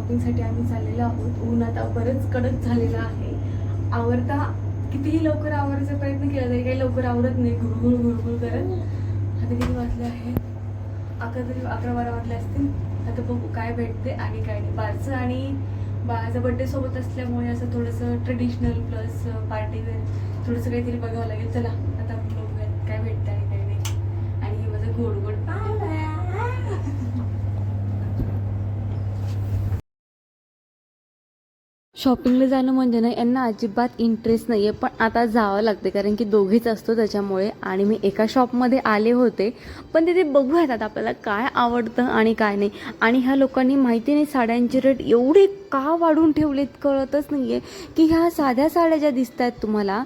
शॉपिंगसाठी आम्ही चाललेलो आहोत. ऊन आता बरंच कडक झालेलं आहे. आवरता कितीही लवकर आवरायचा प्रयत्न केला तरी काही लवकर आवरत नाही, घुरघुर घुरघुर करत. आता किती वाजले आहेत? 11-12 वाजले असतील. आता बघू काय भेटते आणि काय नाही. बारचं आणि बाळाचा बड्डे सोबत असल्यामुळे असं थोडंसं ट्रेडिशनल प्लस पार्टीवेअर थोडंसं काहीतरी बघावं लागेल. चला आता आपण बघूयात काय भेटतं आणि काय नाही. आणि हे माझं गोड गोड शॉपिंगला जाणं म्हणजे ना यांना अजिबात इंटरेस्ट नाही आहे, पण आता जावं लागते कारण की दोघीच असतो त्याच्यामुळे. आणि मी एका शॉपमध्ये आले होते, पण तिथे बघूयात आता आपल्याला काय आवडतं आणि काय नाही. आणि ह्या लोकांनी माहिती नाही साड्यांचे रेट एवढे का वाढवून ठेवलेत कळतच नाही आहे. की ह्या साध्या साड्या ज्या दिसत आहेत तुम्हाला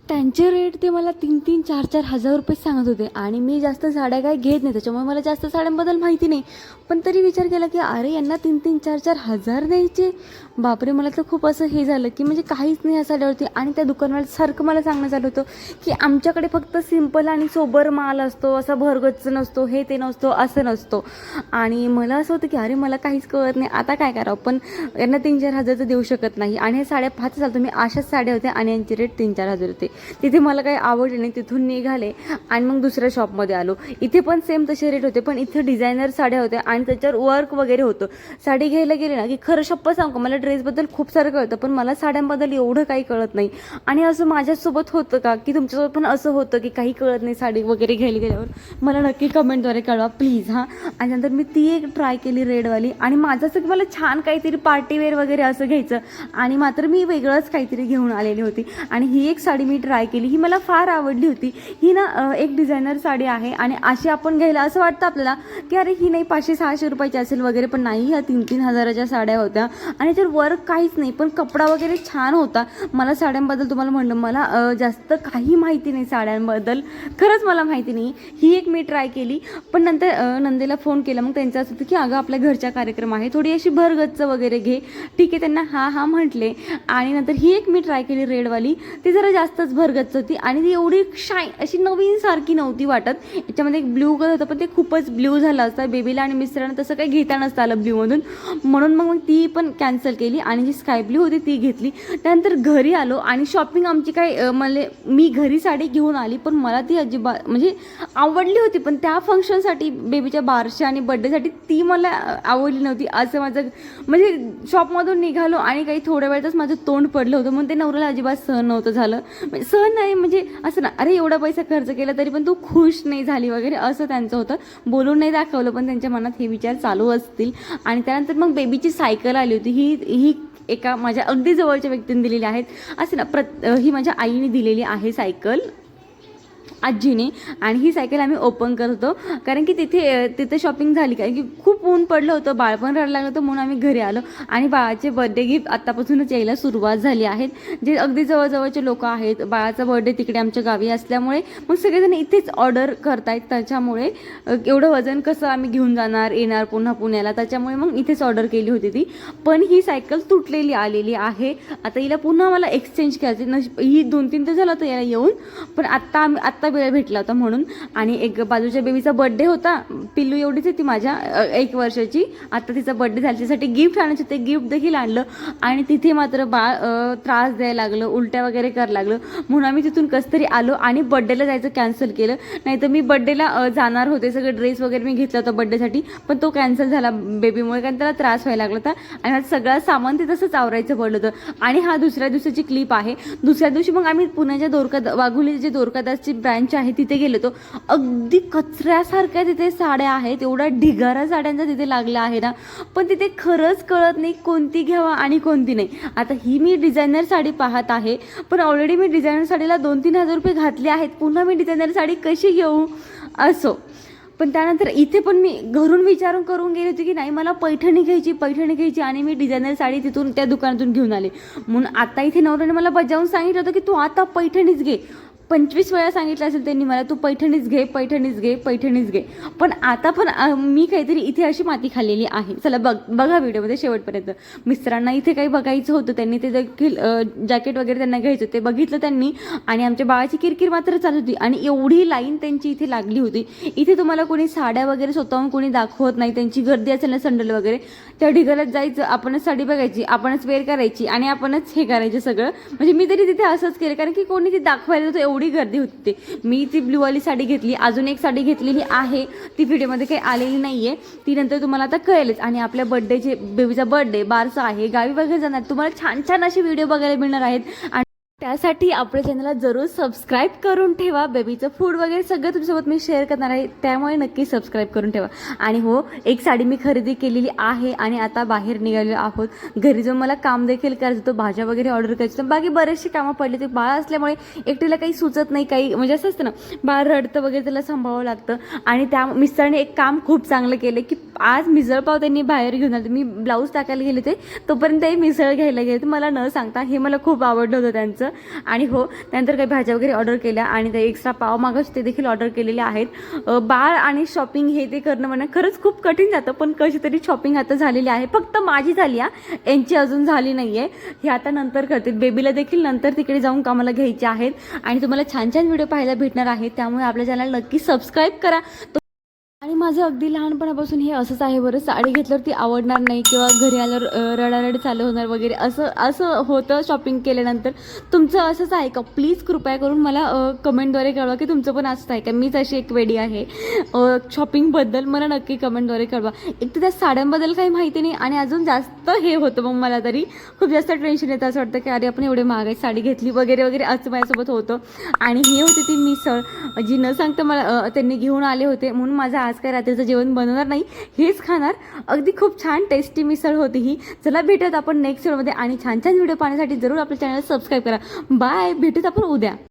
त्यांचे रेट ते मला 3-4 हजार रुपये सांगत होते. आणि मी जास्त साड्या काय घेत नाही त्याच्यामुळे मला जास्त साड्यांबद्दल माहिती नाही. पण तरी विचार केला की अरे यांना 3-4 हजार द्यायचे, बापरे. मला तर खूप असं हे झालं की म्हणजे काहीच नाही या साड्यावरती. आणि त्या दुकानवाला सारखं मला सांगण्यात आलं होतं की आमच्याकडे फक्त सिम्पल आणि सोबर माल असतो, असा भरगच्च नसतो, हे ते नसतो, असं नसतो. आणि मला असं होतं की अरे मला काहीच कळत नाही, आता काय करावं. पण यांना 3-4 हजार तर देऊ शकत नाही. आणि ह्या साड्या पाहत असाल तुम्ही, अशाच साड्या होत्या आणि यांचे रेट 3-4 हजार होते. तिथे मला काही आवडले नाही, तिथून निघाले आणि मग दुसऱ्या शॉपमध्ये आलो. इथे पण सेम तसे रेट होते, पण इथे डिझायनर साड्या होत्या आणि त्याच्यावर वर्क वगैरे होतं. साडी घ्यायला गेले ना की खरं शप्पा सांगू मला ड्रेसबद्दल खूप सारं कळतं, पण मला साड्यांबद्दल एवढं काही कळत नाही. आणि असं माझ्यासोबत होतं का की तुमच्यासोबत पण असं होतं की काही कळत नाही साडी वगैरे घ्यायला गेल्यावर? मला नक्की कमेंटद्वारे कळवा प्लीज हां. आणि नंतर मी ती एक ट्राय केली रेडवाली. आणि माझं असं की मला छान काहीतरी पार्टीवेअर वगैरे असं घ्यायचं, आणि मात्र मी वेगळंच काहीतरी घेऊन आलेली होती. आणि ही एक साडी मी ट्राय केली, ही मला फार आवडली होती. ही ना एक डिझायनर साडी आहे आणि अशी आपण घ्यायला असं वाटतं आपल्याला की अरे ही नाही 500-600 रुपयाची असेल वगैरे, पण नाही, ह्या 3-3 हजाराच्या साड्या होत्या. आणि त्यावर वर्क काहीच नाही, पण कपडा वगैरे छान होता. मला साड्यांबद्दल तुम्हाला म्हणलं मला जास्त काही माहिती नाही साड्यांबद्दल, खरंच मला माहिती नाही. ही एक मी ट्राय केली. पण नंतर नंदेला फोन केला, मग त्यांचं असं होतं की अगं आपल्या घरच्या कार्यक्रम आहे, थोडी अशी भरगच्च वगैरे घे. ठीक आहे, त्यांना हां म्हटले. आणि नंतर ही एक मी ट्राय केली रेडवाली. ती जरा जास्तच भरगच्च होती आणि ती एवढी शाईन अशी नवीन सारखी नव्हती वाटत. याच्यामध्ये एक ब्ल्यू कलर होतं, पण ते खूपच ब्ल्यू झालं असतं. बेबीला आणि मिस्टरांना तसं काही घेता नसतं आलं ब्ल्यूमधून, म्हणून मग ती पण कॅन्सल केली आणि जी स्काय ब्ल्यू होती ती घेतली. त्यानंतर घरी आलो आणि शॉपिंग आमची काय मी घरी साडी घेऊन आली, पण मला ती अजिबात म्हणजे आवडली होती, पण त्या फंक्शनसाठी बेबीच्या बारशे आणि बड्डेसाठी ती मला आवडली नव्हती. असं माझं म्हणजे शॉपमधून निघालो आणि काही थोड्या वेळातच माझं तोंड पडलं होतं, म्हणून ते नवऱ्याला अजिबात सहन नव्हतं झालं. म्हणजे सहन नाही म्हणजे असं ना, अरे एवढा पैसा खर्च केला तरी पण तू खुश नाही झाली वगैरे असं त्यांचं होतं. बोलून नाही दाखवलं, पण त्यांच्या मनात हे विचार चालू असतील. आणि त्यानंतर मग बेबीची सायकल आली होती. ही एका माझ्या अगदी जवळच्या व्यक्तीने दिलेली आहेत. असं ना ही माझ्या आईने दिलेली आहे सायकल, आजीने. आणि ही सायकल आम्ही ओपन करत होतो कारण की तिथे शॉपिंग झाली, कारण की खूप ऊन पडलं होतं, बाळ पण रडायला लागलं होतं, म्हणून आम्ही घरी आलो. आणि बाळाचे बर्थडे गिफ्ट आत्तापासूनच यायला सुरुवात झाली आहेत. जे अगदी जवळजवळचे लोक आहेत, बाळाचा बर्थडे तिकडे आमच्या गावी असल्यामुळे मग सगळेजण इथेच ऑर्डर करतायत. त्याच्यामुळे एवढं वजन कसं आम्ही घेऊन जाणार येणार पुन्हा पुण्याला, त्याच्यामुळे मग इथेच ऑर्डर केली होती ती. पण ही सायकल तुटलेली आलेली आहे. आता हिला पुन्हा मला एक्सचेंज करायची. ही 2-3 दिवस झालं होतं याला येऊन, पण आत्ता वेळ भेटला होता म्हणून. आणि एक बाजूच्या बेबीचा बर्थडे होता, पिल्लू एवढीच आहे ती माझ्या 1 वर्षाची. आता तिचा बर्थडे झाला, त्यासाठी गिफ्ट आणायचं ते गिफ्ट देखील आणलं. आणि तिथे मात्र बाळ त्रास द्यायला लागलं, उलट्या वगैरे करायला लागलं, म्हणून आम्ही तिथून कसं तरी आलो आणि बर्थडेला जायचं कॅन्सल केलं. नाहीतर मी बर्थडेला जाणार होते, सगळं ड्रेस वगैरे मी घेतला होता बर्थडेसाठी, पण तो कॅन्सल झाला बेबीमुळे, कारण त्याला त्रास व्हायला लागला होता. आणि माझं सगळं सामान ते तसंच आवरायचं पडलं होतं. आणि हा दुसऱ्या दिवसाची क्लिप आहे. दुसऱ्या दिवशी मग आम्ही पुण्याच्या वाघोली जे द्वारकादासची ब्रँच आहे तिथे गेलो होतो. अगदी कचऱ्यासारख्या तिथे साड्या आहेत, एवढा ढिगारा साड्यांचा तिथे लागला आहे ना, पण तिथे खरंच कळत नाही कोणती घ्यावा आणि कोणती नाही. आता ही मी डिझायनर साडी पाहत आहे, पण ऑलरेडी मी डिझायनर साडीला 2-3 हजार रुपये घातले आहेत, पुन्हा मी डिझायनर साडी कशी घेऊ असो. पण त्यानंतर इथे पण मी घरून विचारून करून गेले होते की नाही मला पैठणी घ्यायची आणि मी डिझायनर साडी तिथून त्या दुकानातून घेऊन आले. म्हणून आता इथे नवऱ्याने मला बजावून सांगितलं होतं की तू आता पैठणीच घे. 25 वेळा सांगितलं असेल त्यांनी मला, तू पैठणीच घे, पैठणीच घे, पैठणीच घे. पण आता पण मी काहीतरी इथे अशी माती खाल्लेली आहे. चला बघा व्हिडिओमध्ये शेवटपर्यंत. मिस्टरांना इथे काही बघायचं होतं, त्यांनी ते देखील जॅकेट वगैरे त्यांना घ्यायचं ते बघितलं त्यांनी. आणि आमच्या बाळाची किरकिर मात्र चालू होती आणि एवढी लाईन त्यांची इथे लागली होती. इथे तुम्हाला कोणी साड्या वगैरे स्वतःहून कोणी दाखवत नाही. त्यांची गर्दी असेल ना संडल वगैरे, त्या ढिगाल्यात जायचं, आपणच साडी बघायची, आपणच वेअर करायची आणि आपणच हे करायचं सगळं. म्हणजे मी तरी तिथे असंच केलं, कारण की कोणी ते दाखवायला होतं, एवढी गर्दी होती. मी ती ब्लूवाली साडी घेतली, अजून एक साडी घेतलेली आहे, ती व्हिडिओमध्ये काही आलेली नाही आहे, ती नंतर तुम्हाला आता कळेलच. आणि आपल्या बड्डेचे, बेबीचा बड्डे बारसा आहे, गावी वगैरे जाणार, तुम्हाला छान छान असे व्हिडिओ बघायला मिळणार आहेत. आणि त्यासाठी आपल्या चॅनलला जरूर सबस्क्राईब करून ठेवा. बेबीचं फूड वगैरे सगळं तुमच्यासोबत मी शेअर करणार आहे, त्यामुळे नक्की सबस्क्राईब करून ठेवा. आणि हो, एक साडी मी खरेदी केलेली आहे आणि आता बाहेर निघालेलो आहोत. घरी जाऊन मला काम देखील करायचं होतं, भाज्या वगैरे ऑर्डर करायचं होतं, बाकी बरेचसे कामं पडले. ते बाळ असल्यामुळे एकटीला काही सुचत नाही, काही म्हणजे असं असतं ना, बाळ रडतं वगैरे, त्याला सांभाळावं लागतं. आणि त्या मिस्टरने एक काम खूप चांगलं केलं की आज मिसळपाव त्यांनी बाहेर घेऊन आले. मी ब्लाऊज टाकायला गेले ते, तोपर्यंत ते मिसळ घ्यायला गेले, मला न सांगता. हे मला खूप आवडलं होतं त्यांचं. आणि हो, त्यानंतर काही भाज्या वगैरे ऑर्डर केल्या आणि ते एक्स्ट्रा पाव मागच ते देखील ऑर्डर केलेले आहेत. बाळ आणि शॉपिंग हे ते करणं म्हणणं खरंच खूप कठीण जातं, पण कशी तरी शॉपिंग आता झालेली आहे. फक्त माझी झाली आहे, यांची अजून झाली नाही आहे. हे आता नंतर करतील. बेबीला देखील नंतर तिकडे जाऊन कामाला घ्यायचे आहेत. आणि तुम्हाला छान छान व्हिडिओ पाहायला भेटणार आहेत, त्यामुळे आपल्या चॅनल नक्की सबस्क्राईब करा. आणि माझं अगदी लहानपणापासून हे असंच आहे बरं, साडी घेतल्यावर ती आवडणार नाही किंवा घरी आल्यावर रडारड चालू होणार वगैरे, असं होतं शॉपिंग केल्यानंतर. तुमचं असंच आहे का? प्लीज कृपया करून मला कमेंटद्वारे कळवा की तुमचं पण असंच आहे का? मीच अशी एक वेडी आहे शॉपिंगबद्दल, मला नक्की कमेंटद्वारे कळवा. एक तर त्या साड्यांबद्दल काही माहिती नाही आणि अजून जास्त हे होतं, मग मला तरी खूप जास्त टेन्शन येतं. असं वाटतं की अरे आपण एवढे महागाई साडी घेतली वगैरे वगैरे, असं माझ्यासोबत होतं. आणि हे होती ती मिसळ, जी न सांगता मला त्यांनी घेऊन आले होते, म्हणून माझा आज काय रात्रीचं जेवण बनवणार नाही, हेच खाणार. अगदी खूप छान टेस्टी मिसळ होती ही. चला भेटूयात आपण नेक्स्ट व्हिडिओमध्ये आणि छान छान व्हिडिओ पाहण्यासाठी जरूर आपल्या चॅनल सबस्क्राईब करा. बाय, भेटूयात आपण उद्या.